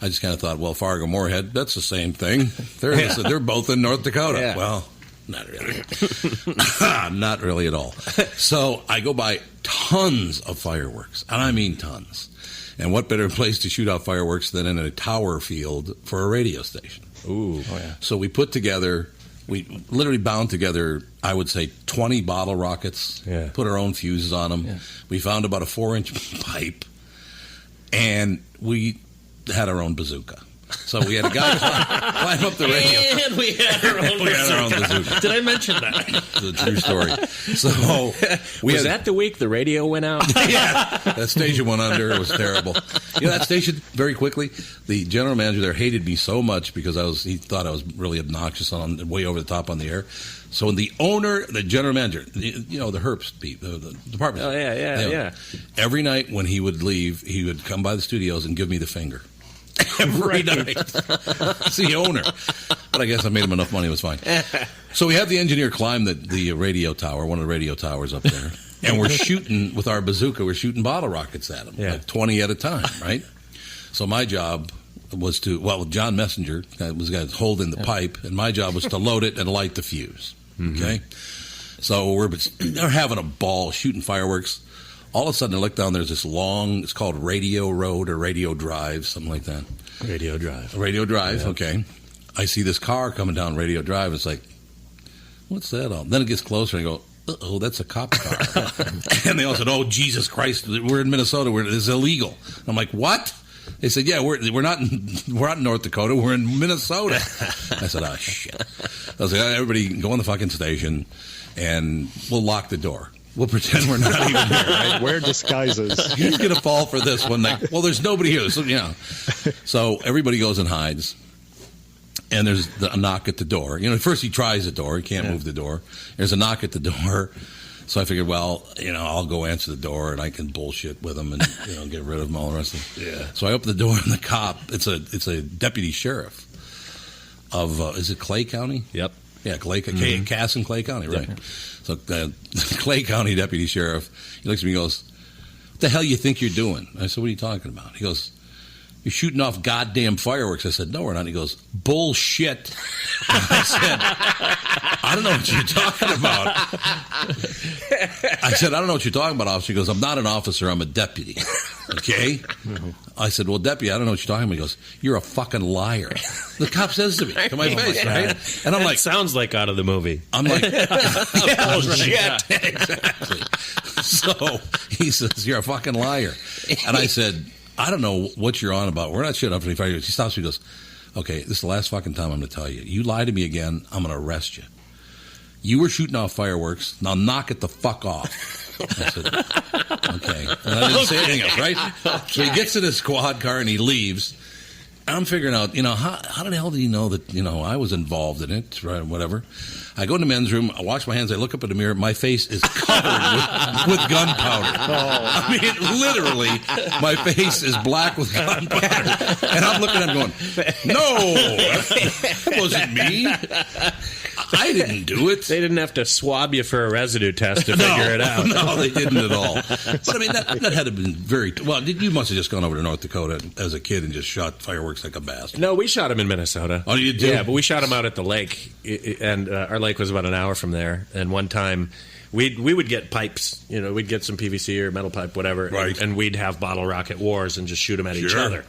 I just kind of thought, well, Fargo, Moorhead, that's the same thing. They're both in North Dakota. Yeah. Well. Not really. Not really at all. So I go buy tons of fireworks, and I mean tons. And what better place to shoot out fireworks than in a tower field for a radio station? Ooh. Oh, yeah. So we literally bound together, I would say, 20 bottle rockets, put our own fuses on them. Yeah. We found about a 4-inch pipe, and we had our own bazooka. So we had a guy climb up the radio. And we had our own bazooka. Did I mention that? It's a true story. So was that the week the radio went out? Yeah. That station went under. It was terrible. That station, very quickly, the general manager there hated me so much because he thought I was really obnoxious way over the top on the air. So the general manager, the Herps, the department. Oh, yeah. Every night when he would leave, he would come by the studios and give me the finger. Every night. It's the owner. But I guess I made him enough money. It was fine. So we have the engineer climb the radio tower, one of the radio towers up there, and we're shooting with our bazooka. We're shooting bottle rockets at him, like 20 at a time, right? So my job was John Messenger was the guy holding the pipe, and my job was to load it and light the fuse. Okay? So we're having a ball shooting fireworks. All of a sudden, I look down, there's this long, it's called Radio Road or Radio Drive, something like that. Radio Drive. Radio Drive, okay. I see this car coming down Radio Drive. It's like, what's that all? Then it gets closer, and I go, uh-oh, that's a cop car. And they all said, oh, Jesus Christ, we're in Minnesota. This is illegal. I'm like, what? They said, yeah, we're not in North Dakota. We're in Minnesota. I said, oh, shit. I was like, everybody go on the fucking station, and we'll lock the door. We'll pretend we're not even here, right? Wear disguises. He's going to fall for this one night. Well, there's nobody here. So everybody goes and hides. And there's a knock at the door. First he tries the door. He can't move the door. There's a knock at the door. So I figured, I'll go answer the door and I can bullshit with him and, get rid of him, all the rest of it. Yeah. So I open the door and the cop, it's a deputy sheriff of, is it Clay County? Yep. Yeah, Cass and Clay County, right. Yeah. So Clay County deputy sheriff, he looks at me and goes, what the hell you think you're doing? I said, what are you talking about? He goes, you're shooting off goddamn fireworks. I said, no, we're not. And he goes, bullshit. And I said, I don't know what you're talking about. I said, I don't know what you're talking about, officer. He goes, I'm not an officer. I'm a deputy. Okay? I said, well, deputy, I don't know what you're talking about. He goes, you're a fucking liar. The cop says to me, to my face, right? And I'm like, sounds like out of the movie. I'm like, bullshit. Yeah. Exactly. So he says, you're a fucking liar. And I said, I don't know what you're on about. We're not shooting off any fireworks. He stops me and goes, okay, this is the last fucking time I'm going to tell you. You lie to me again, I'm going to arrest you. You were shooting off fireworks. Now knock it the fuck off. I said, okay. And I didn't say anything else, right? So he gets in his squad car and he leaves. I'm figuring out, how the hell did he know that, I was involved in it, right, whatever. I go in the men's room, I wash my hands, I look up in the mirror, my face is covered with gunpowder. I mean, literally, my face is black with gunpowder. And I'm looking at him going, no, that wasn't me. I didn't do it. They didn't have to swab you for a residue test to figure it out. No, they didn't at all. But I mean, that had to have been very... Well, you must have just gone over to North Dakota as a kid and just shot fireworks like a bastard. No, we shot him in Minnesota. Oh, you did? Yeah, but we shot him out at the lake, and our lake was about an hour from there. And one time, we would get pipes. We'd get some PVC or metal pipe, whatever, right. and we'd have bottle rocket wars and just shoot them at each other.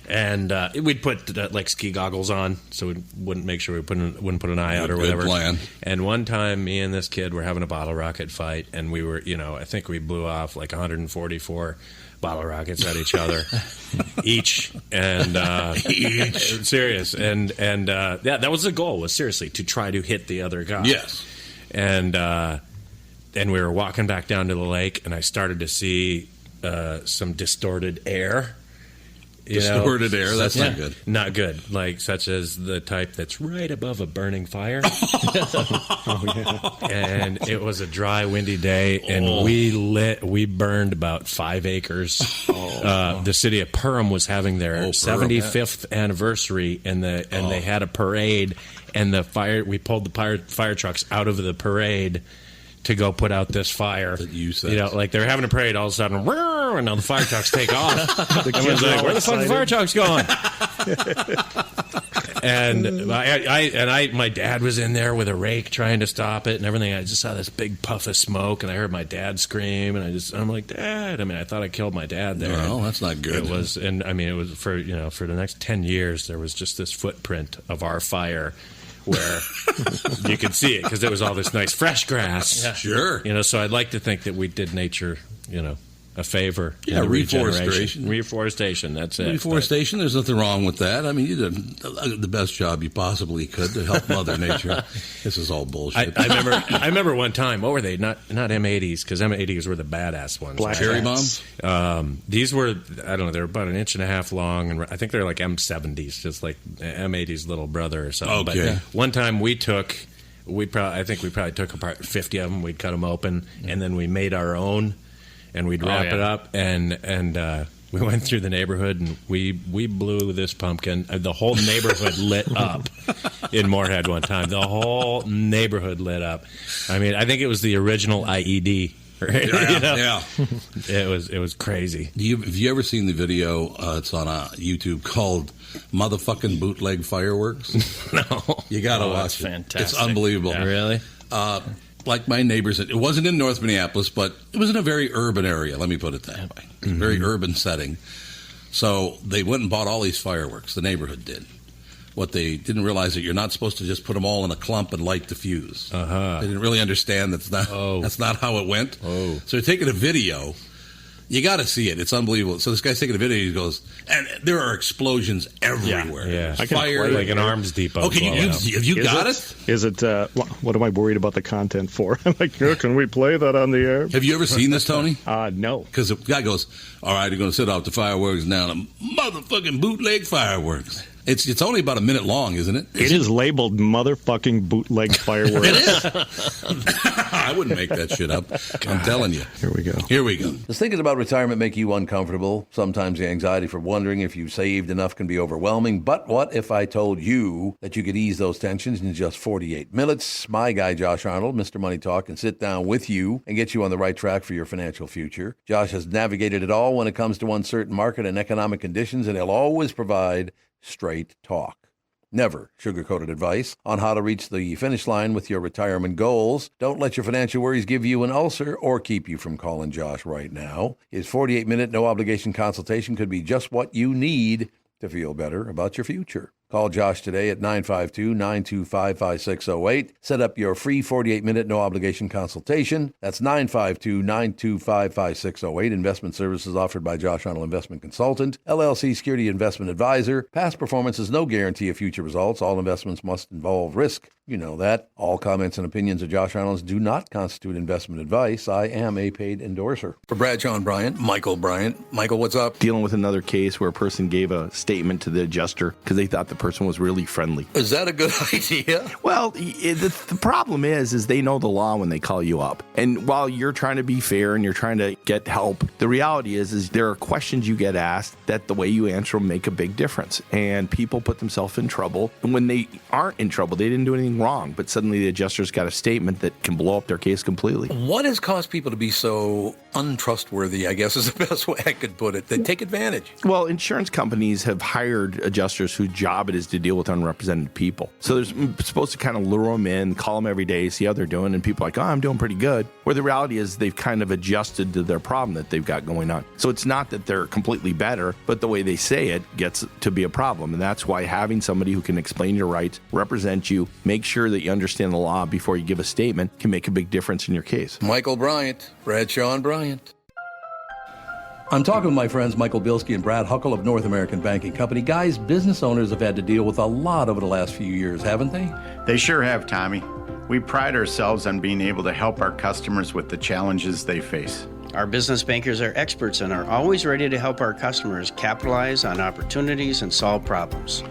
And we'd put like ski goggles on, so we wouldn't make sure we wouldn't put an eye out or whatever. Good plan. And one time, me and this kid were having a bottle rocket fight, and we were, I think we blew off like 144 bottle rockets at each other, each, and serious, and yeah, that was the goal. Was seriously to try to hit the other guy. Yes, and we were walking back down to the lake, and I started to see some distorted air. Distorted air, that's not good. Not good, like such as the type that's right above a burning fire. And it was a dry, windy day, and we burned about 5 acres. The city of Perham was having their 75th anniversary, and they had a parade, and we pulled the fire trucks out of the parade to go put out this fire. That you said. Like they're having a parade, all of a sudden, and now the fire trucks take off. Everyone's like, where the fuck are the fire trucks going? And my dad was in there with a rake trying to stop it and everything. I just saw this big puff of smoke, and I heard my dad scream, and I'm like, Dad. I mean, I thought I killed my dad there. No, that's not good. It was, and I mean, it was for the next 10 years, there was just this footprint of our fire where you could see it because there was all this nice fresh grass. Yeah. Sure. So I'd like to think that we did nature, a favor. Yeah, reforestation. Reforestation, that's it. Reforestation, there's nothing wrong with that. I mean, you did the best job you possibly could to help Mother Nature. This is all bullshit. I remember one time, what were they? Not M80s, because M80s were the badass ones. Black cherry bombs? These were, I don't know, they're about 1.5 inches long, and I think they're like M70s, just like M80's little brother or something. Okay. But one time I think we probably took apart 50 of them. We'd cut them open, and then we made our own. And we'd wrap it up, and we went through the neighborhood, and we blew this pumpkin. The whole neighborhood lit up in Moorhead one time. The whole neighborhood lit up. I mean, I think it was the original IED. Right? Yeah. It was crazy. Have you ever seen the video? It's on YouTube called "Motherfucking Bootleg Fireworks." No, you gotta watch it. Fantastic. It's unbelievable. Yeah. Really. Like my neighbors, it wasn't in North Minneapolis, but it was in a very urban area. Let me put it that way. Mm-hmm. Very urban setting. So they went and bought all these fireworks. The neighborhood did. What they didn't realize that you're not supposed to just put them all in a clump and light the fuse. Uh-huh. They didn't really understand that's not how it went. Oh. So they're taking a video. You got to see it. It's unbelievable. So this guy's taking a video. He goes, and there are explosions everywhere. Yeah. Fire. Like an arms depot. Okay, have you got it? Is it, what am I worried about the content for? I'm like, can we play that on the air? Have you ever seen this, Tony? No. Because the guy goes, all right, you're going to sit out the fireworks now. The motherfucking bootleg fireworks. It's only about a minute long, isn't it? It is labeled motherfucking bootleg fireworks. It is. I wouldn't make that shit up. I'm telling you. Here we go. Here we go. Does thinking about retirement make you uncomfortable? Sometimes the anxiety for wondering if you saved enough can be overwhelming. But what if I told you that you could ease those tensions in just 48 minutes? My guy, Josh Arnold, Mr. Money Talk, can sit down with you and get you on the right track for your financial future. Josh has navigated it all when it comes to uncertain market and economic conditions, and he'll always provide straight talk. Never sugar-coated advice on how to reach the finish line with your retirement goals. Don't let your financial worries give you an ulcer or keep you from calling Josh right now. His 48-minute no-obligation consultation could be just what you need to feel better about your future. Call Josh today at 952-925-5608. Set up your free 48-minute no-obligation consultation. That's 952-925-5608. Investment services offered by Josh Arnold Investment Consultant, LLC Security Investment Advisor. Past performance is no guarantee of future results. All investments must involve risk. You know that. All comments and opinions of Josh Arnold's do not constitute investment advice. I am a paid endorser. For Brad, Sean Bryant, Michael Bryant. Michael, what's up? Dealing with another case where a person gave a statement to the adjuster because they thought the person was really friendly. Is that a good idea? Well, the problem is they know the law when they call you up. And while you're trying to be fair and you're trying to get help, the reality is there are questions you get asked that the way you answer them make a big difference. And people put themselves in trouble. And when they aren't in trouble, they didn't do anything wrong, but suddenly the adjuster's got a statement that can blow up their case completely. What has caused people to be so untrustworthy, I guess is the best way I could put it? They take advantage. Well, insurance companies have hired adjusters whose job it is to deal with unrepresented people. So they're supposed to kind of lure them in, call them every day, see how they're doing, and people are like, oh, I'm doing pretty good. Where the reality is they've kind of adjusted to their problem that they've got going on. So it's not that they're completely better, but the way they say it gets to be a problem. And that's why having somebody who can explain your rights, represent you, make sure that you understand the law before you give a statement can make a big difference in your case. Michael Bryant, Brad Sean Bryant. I'm talking with my friends Michael Bilski and Brad Huckle of North American Banking Company. Guys, business owners have had to deal with a lot over the last few years, haven't they? They sure have, Tommy. We pride ourselves on being able to help our customers with the challenges they face. Our business bankers are experts and are always ready to help our customers capitalize on opportunities and solve problems.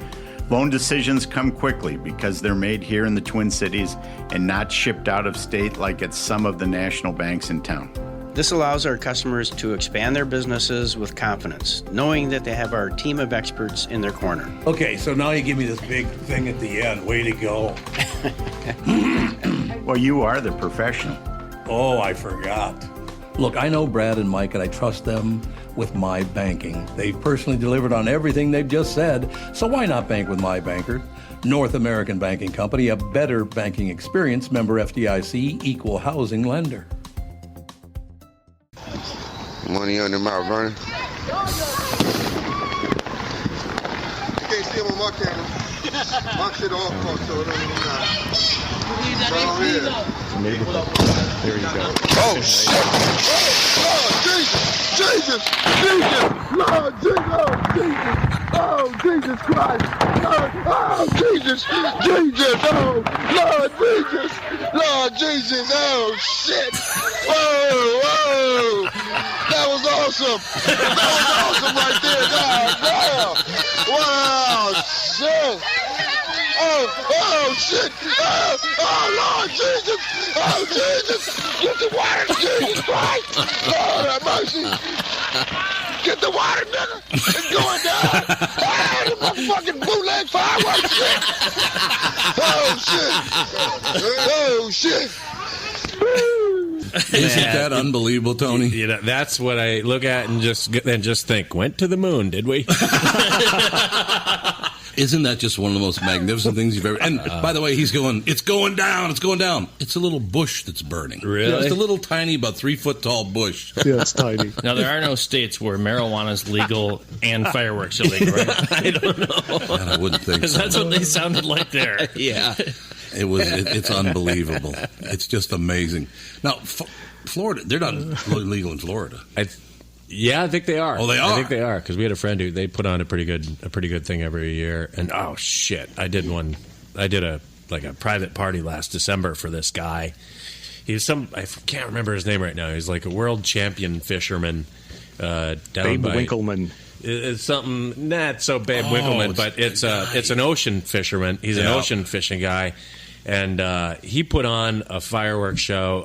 Loan decisions come quickly because they're made here in the Twin Cities and not shipped out of state like at some of the national banks in town. This allows our customers to expand their businesses with confidence, knowing that they have our team of experts in their corner. Okay, so now you give me this big thing at the end. Way to go. Well, you are the professional. Oh, I forgot. Look, I know Brad and Mike, and I trust them with my banking. They've personally delivered on everything they've just said, so why not bank with my banker? North American Banking Company, a better banking experience, member FDIC, equal housing lender. Money on the mouth, Vernon. You can't see him on my camera. My shit off, so it don't even matter. There you go. Oh, shit! Oh, Jesus! Jesus! Jesus! Lord Jesus! Oh, Jesus Christ! Oh, Jesus! Jesus! Oh, Lord Jesus! Lord Jesus! Oh, shit! Whoa! Whoa! That was awesome! That was awesome right there! God, wow! Wow! Shit! Oh, shit! Oh, Lord Jesus! Oh, Jesus! Get the water, Jesus Christ! Lord have mercy! Get the water, nigga! It's going down! Ah, the motherfucking bootleg fireworks shit! Oh, shit! Oh, shit! Isn't that unbelievable, Tony? You know, that's what I look at and just think, went to the moon, did we? Isn't that just one of the most magnificent things you've ever... And by the way, he's going, it's going down, it's going down. It's a little bush that's burning. Really? Just a little tiny, about 3 foot tall bush. Yeah, it's tiny. Now, there are no states where marijuana is legal and fireworks are legal, right? I don't know. And I wouldn't think Because so. that's what they sounded like there. Yeah. It's unbelievable. It's just amazing. Now, Florida, they're not legal in Florida. Yeah, I think they are. Oh, they are? I think they are, because we had a friend who they put on a pretty good thing every year. And oh shit, I did a private party last December for this guy. He was I can't remember his name right now. He's like a world champion fisherman down Babe by Winkleman. It's something not so bad, Winkleman, but it's an ocean fisherman. He's an ocean fishing guy, and he put on a fireworks show.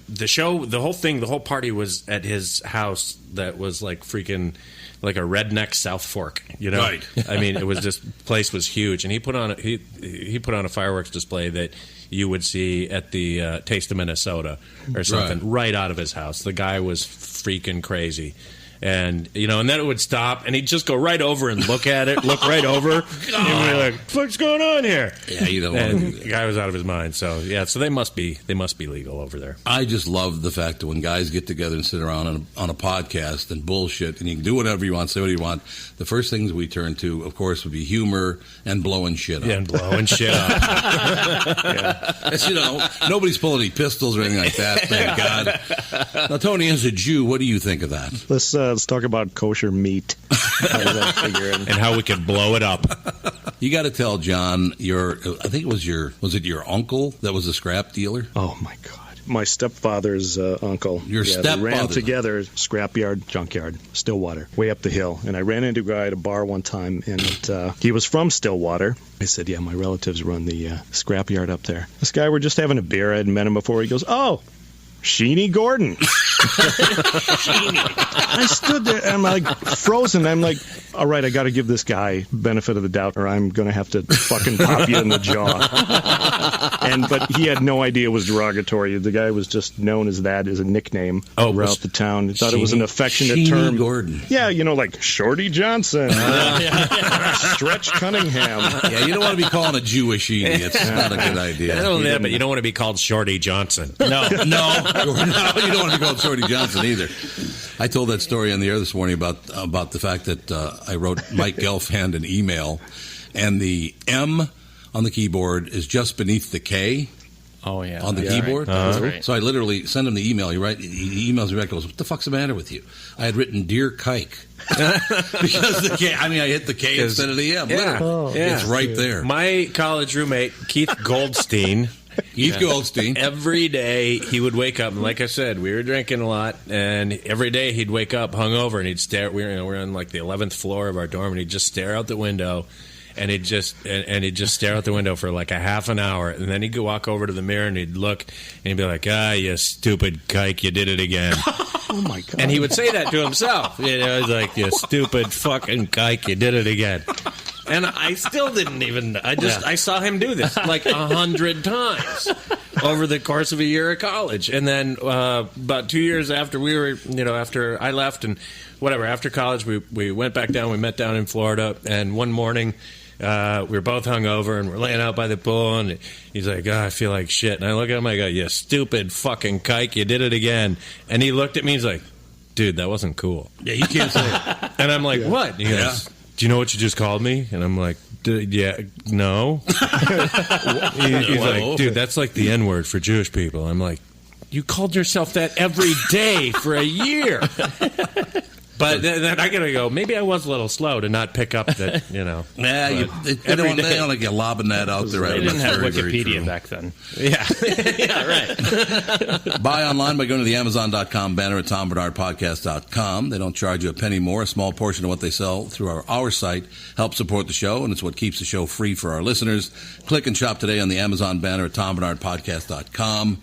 The whole party was at his house that was like freaking like a redneck South Fork, you know? Right. I mean, it was just place was huge, and he put on a fireworks display that you would see at the Taste of Minnesota or something right out of his house. The guy was freaking crazy. And, and then it would stop, and he'd just go right over and look at it, look right over, and be like, what's going on here? Yeah, you don't want to do that. The guy was out of his mind. So, so they must be legal over there. I just love the fact that when guys get together and sit around on a podcast and bullshit, and you can do whatever you want, say what you want, the first things we turn to, of course, would be humor and blowing shit up. Yeah, and blowing shit up. Nobody's pulling any pistols or anything like that, thank God. Now, Tony, as a Jew, what do you think of that? Let's talk about kosher meat. And how we can blow it up. You got to tell John, I think was it your uncle that was a scrap dealer? Oh, my God. My stepfather's uncle. Your stepfather? We ran together, scrapyard, junkyard, Stillwater, way up the hill. And I ran into a guy at a bar one time, and he was from Stillwater. I said, yeah, my relatives run the scrapyard up there. This guy, we're just having a beer. I hadn't met him before. He goes, oh, Sheeny Gordon. I stood there, and I'm like frozen. I'm like, all right, I got to give this guy benefit of the doubt, or I'm going to have to fucking pop you in the jaw. But he had no idea it was derogatory. The guy was just known as that as a nickname throughout the town. He thought it was an affectionate term. Gordon. Yeah, like Shorty Johnson, Stretch Cunningham. Yeah, you don't want to be calling a Jew a Sheeny. It's not a good idea. Not only that, but you don't want to be called Shorty Johnson. No, you don't want to be called Shorty Johnson either. I told that story on the air this morning about the fact that I wrote Mike Gelfand an email, and the M on the keyboard is just beneath the K. Oh, yeah. On the keyboard. Right. Right. So I literally send him the email. He emails me back and goes, what the fuck's the matter with you? I had written Dear Kike. Because the K, I hit the K instead of the M. Yeah. It's right there. My college roommate, Keith Goldstein. Goldstein. Every day he would wake up, and like I said, we were drinking a lot, and every day he'd wake up hungover, and he'd stare. We're on like the 11th floor of our dorm, and he'd just stare out the window, and he'd just stare out the window for like a half an hour, and then he'd go walk over to the mirror, and he'd look, and he'd be like, you stupid kike, you did it again. Oh my God. And he would say that to himself. He's like, you stupid fucking kike, you did it again. And I still didn't even. I saw him do this like 100 times over the course of a year of college. And then about 2 years after we were, after I left and whatever, after college, we went back down. We met down in Florida. And one morning, we were both hungover and we're laying out by the pool. And he's like, I feel like shit. And I look at him, I go, you stupid fucking kike, you did it again. And he looked at me, he's like, dude, that wasn't cool. Yeah, you can't say it. And I'm like, what? And he goes, do you know what you just called me? And I'm like, yeah, no. He's like, dude, that's like the N-word for Jewish people. I'm like, you called yourself that every day for a year. But then I gotta go. Maybe I was a little slow to not pick up that, Nah, they don't like you lobbing that out there. They didn't have Wikipedia back then. Yeah, yeah, right. Buy online by going to the Amazon.com banner at TomBarnardPodcast.com. They don't charge you a penny more. A small portion of what they sell through our site helps support the show, and it's what keeps the show free for our listeners. Click and shop today on the Amazon banner at TomBarnardPodcast.com.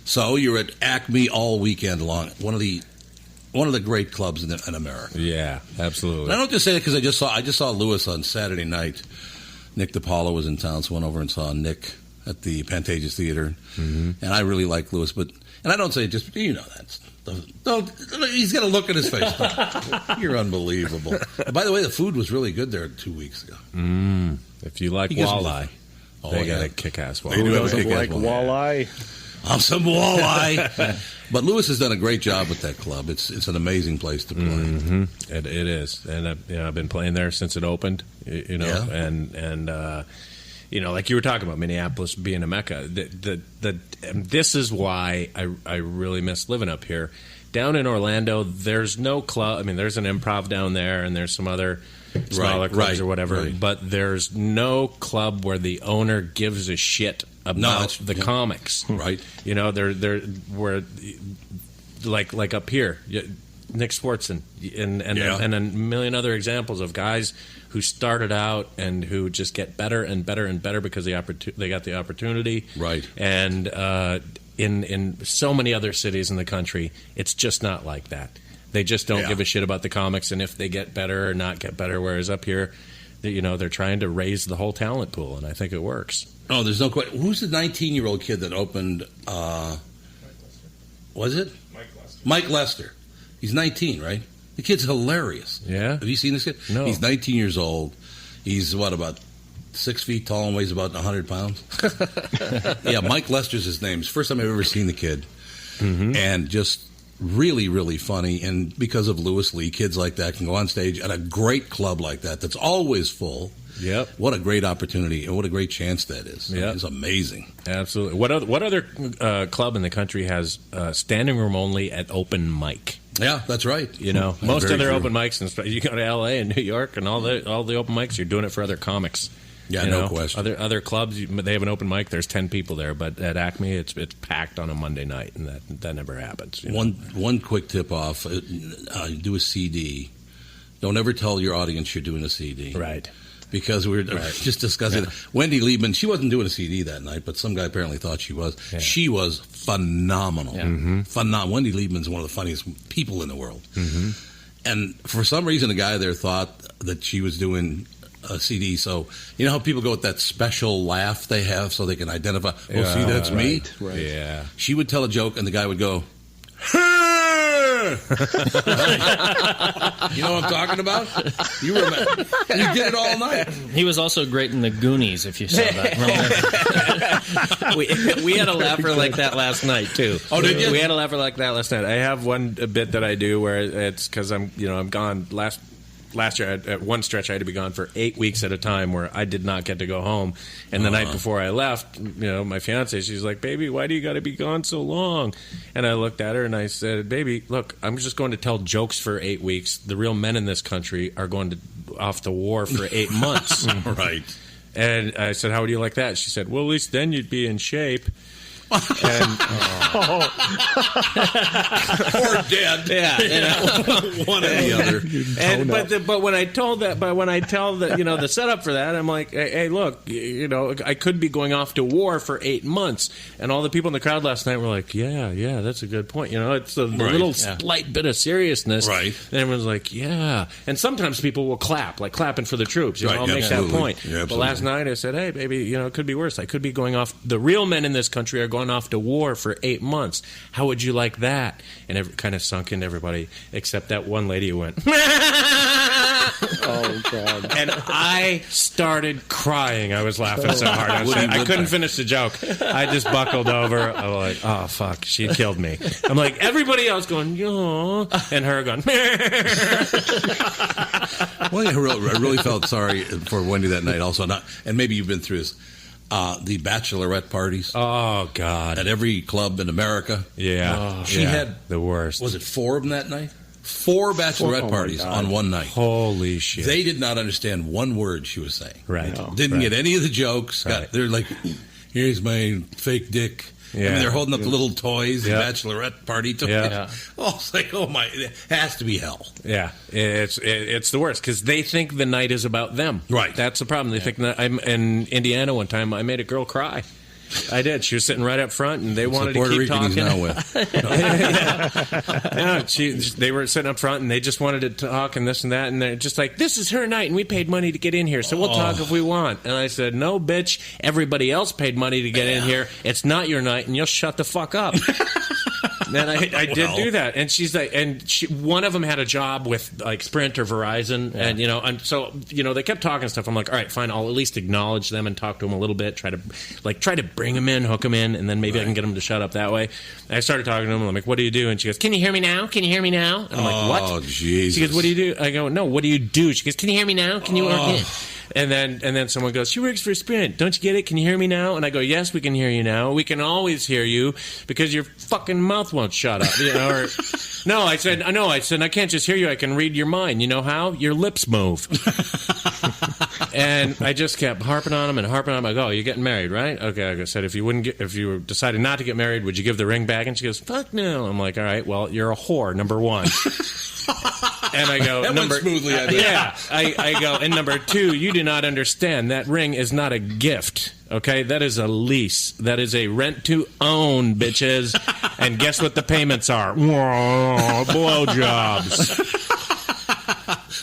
So you're at Acme all weekend long. One of the great clubs in America. Yeah, absolutely. And I don't just say it because I just saw Lewis on Saturday night. Nick DiPaolo was in town, so went over and saw Nick at the Pantages Theater. Mm-hmm. And I really like Lewis, and I don't say it just he's got a look in his face. You're unbelievable. And by the way, the food was really good there 2 weeks ago. If you like walleye, they got a kick-ass walleye. Who doesn't like walleye? I'm some walleye. But Lewis has done a great job with that club. It's an amazing place to play. Mm-hmm. It is, and I've been playing there since it opened. And like you were talking about Minneapolis being a mecca. This is why I really miss living up here. Down in Orlando, there's no club. I mean, there's an Improv down there, and there's some other smaller clubs or whatever. Right. But there's no club where the owner gives a shit about the comics, right? They're where like up here. Nick Swartzen and a million other examples of guys who started out and who just get better and better and better because they got the opportunity. Right. And in so many other cities in the country, it's just not like that. They just don't give a shit about the comics and if they get better or not get better. Whereas up here, they're trying to raise the whole talent pool, and I think it works. Oh, there's no question. Who's the 19-year-old kid that opened? Was it Mike Lester? He's 19, right? The kid's hilarious. Yeah. Have you seen this kid? No. He's 19 years old. He's, about 6 feet tall and weighs about 100 pounds? Yeah, Mike Lester's his name. It's the first time I've ever seen the kid. Mm-hmm. And just really, really funny. And because of Lewis Lee, kids like that can go on stage at a great club like that that's always full. Yep. What a great opportunity and what a great chance that is. Yep. It's amazing. Absolutely. What other club in the country has standing room only at open mic? Yeah, that's right. Most of their open mics, and you go to L.A. and New York and all the open mics, you're doing it for other comics. Yeah, no question. Other clubs, they have an open mic. There's 10 people there, but at Acme, it's packed on a Monday night, and that never happens. One quick tip off: do a CD. Don't ever tell your audience you're doing a CD. Right. Because we were just discussing it. Wendy Liebman, she wasn't doing a CD that night, but some guy apparently thought she was. Yeah. She was phenomenal. Yeah. Mm-hmm. Wendy Liebman's one of the funniest people in the world. Mm-hmm. And for some reason, a guy there thought that she was doing a CD. So, you know how people go with that special laugh they have so they can identify, see, that's me? Right. Yeah. She would tell a joke, and the guy would go, you know what I'm talking about? You remember? You did it all night. He was also great in the Goonies, if you saw that. we had a laugher like that last night too. Oh, did you? We had a laugher like that last night. I have one bit that I do where it's because I'm gone last year at one stretch I had to be gone for 8 weeks at a time where I did not get to go home. And the night before I left, my fiance, she's like, "Baby, why do you got to be gone so long?" And I looked at her and I said, "Baby, look, I'm just going to tell jokes for 8 weeks. The real men in this country are going off to war for 8 months." Right. And I said, "How would you like that?" She said, "Well, at least then you'd be in shape." Or dead. Yeah, one or the other. But when I tell the setup for that, I'm like, hey, look, I could be going off to war for 8 months, and all the people in the crowd last night were like, yeah, that's a good point. It's a little slight bit of seriousness, right? And everyone's like, yeah, and sometimes people will clap, like clapping for the troops. I'll make that point. Yeah, but last night I said, hey, baby, it could be worse. I could be going off. The real men in this country are going off to war for 8 months. How would you like that? And it kind of sunk into everybody except that one lady who went, oh, God. And I started crying. I was laughing so hard. I couldn't finish the joke. I just buckled over. I was like, oh, fuck, she killed me. I'm like, everybody else going, "Yo," and her going, Well, I really felt sorry for Wendy that night also. And maybe you've been through this. The bachelorette parties. Oh, God. At every club in America. Yeah. She had the worst. Was it 4 of them that night? 4 bachelorette parties on one night. Holy shit. They did not understand one word she was saying. Right. No. Didn't get any of the jokes. Right. They're like, "Here's my fake dick." Yeah. I mean, they're holding up the little toys, the bachelorette party toys. Yeah. Oh, it's like, oh my, it has to be hell. Yeah, it's the worst because they think the night is about them. Right. That's the problem. They think that I'm in Indiana one time. I made a girl cry. I did. She was sitting right up front, and they wanted to keep talking. He's now with. They were sitting up front, and they just wanted to talk and this and that, and they're just like, "This is her night, and we paid money to get in here, so we'll talk if we want." And I said, "No, bitch. Everybody else paid money to get in here. It's not your night, and you'll shut the fuck up." And I did do that, and she's like, one of them had a job with like Sprint or Verizon, and and so they kept talking stuff. I'm like, all right, fine, I'll at least acknowledge them and talk to them a little bit, try to bring them in, hook them in, and then maybe I can get them to shut up that way. And I started talking to them, and I'm like, "What do you do?" And she goes, "Can you hear me now? Can you hear me now?" And I'm like, "What?" Oh, Jesus. She goes, "What do you do?" I go, "No, what do you do?" She goes, "Can you hear me now? Can you work it?" And then someone goes, "She works for Sprint. Don't you get it? Can you hear me now?" And I go, "Yes, we can hear you now. We can always hear you because your fucking mouth won't shut up." No, I said, "I can't just hear you. I can read your mind. You know how? Your lips move." And I just kept harping on him. I go, you're getting married, right? Okay. I said, if you decided not to get married, would you give the ring back? And she goes, fuck no. I'm like, all right, well, you're a whore, number one. And I go, that went smoothly, I think. Yeah. I go, and number two, you do not understand. That ring is not a gift. Okay, that is a lease. That is a rent to own, bitches. And guess what the payments are? Blowjobs.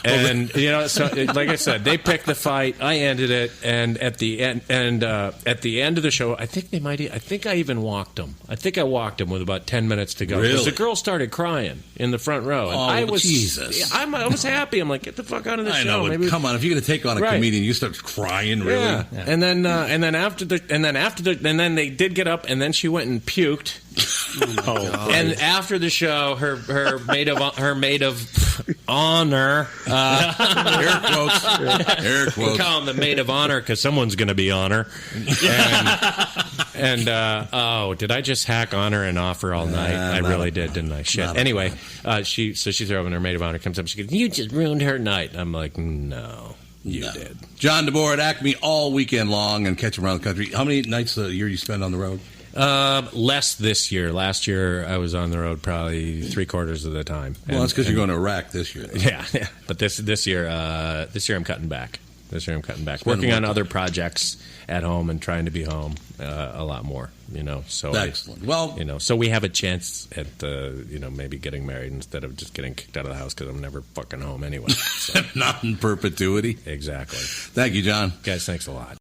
And so like I said, they picked the fight. I ended it, and at the end, at the end of the show, I think I even walked them. I think I walked them with about 10 minutes to go. Because the girl started crying in the front row. And Jesus! I was happy. I'm like, get the fuck out of the show. I know, but come on, if you're going to take on a comedian, you start crying, really. Yeah. And then they did get up, and then she went and puked. And after the show, her maid of honor. Air quotes. We call him the maid of honor because someone's going to be on her. And did I just hack on her and off her all night? I really did, didn't I? Shit. Anyway, she's there when her maid of honor comes up. She goes, "You just ruined her night." I'm like, "No, you did." John DeBoer at Acme all weekend long and catch him around the country. How many nights a year you spend on the road? Less this year. Last year, I was on the road probably 3/4 of the time. Well, that's because you're going to Iraq this year. Yeah. But this year, I'm cutting back. Working on other projects at home and trying to be home a lot more. So excellent. Well, so we have a chance at maybe getting married instead of just getting kicked out of the house because I'm never fucking home anyway. So. Not in perpetuity. Exactly. Thank you, John. Guys, thanks a lot.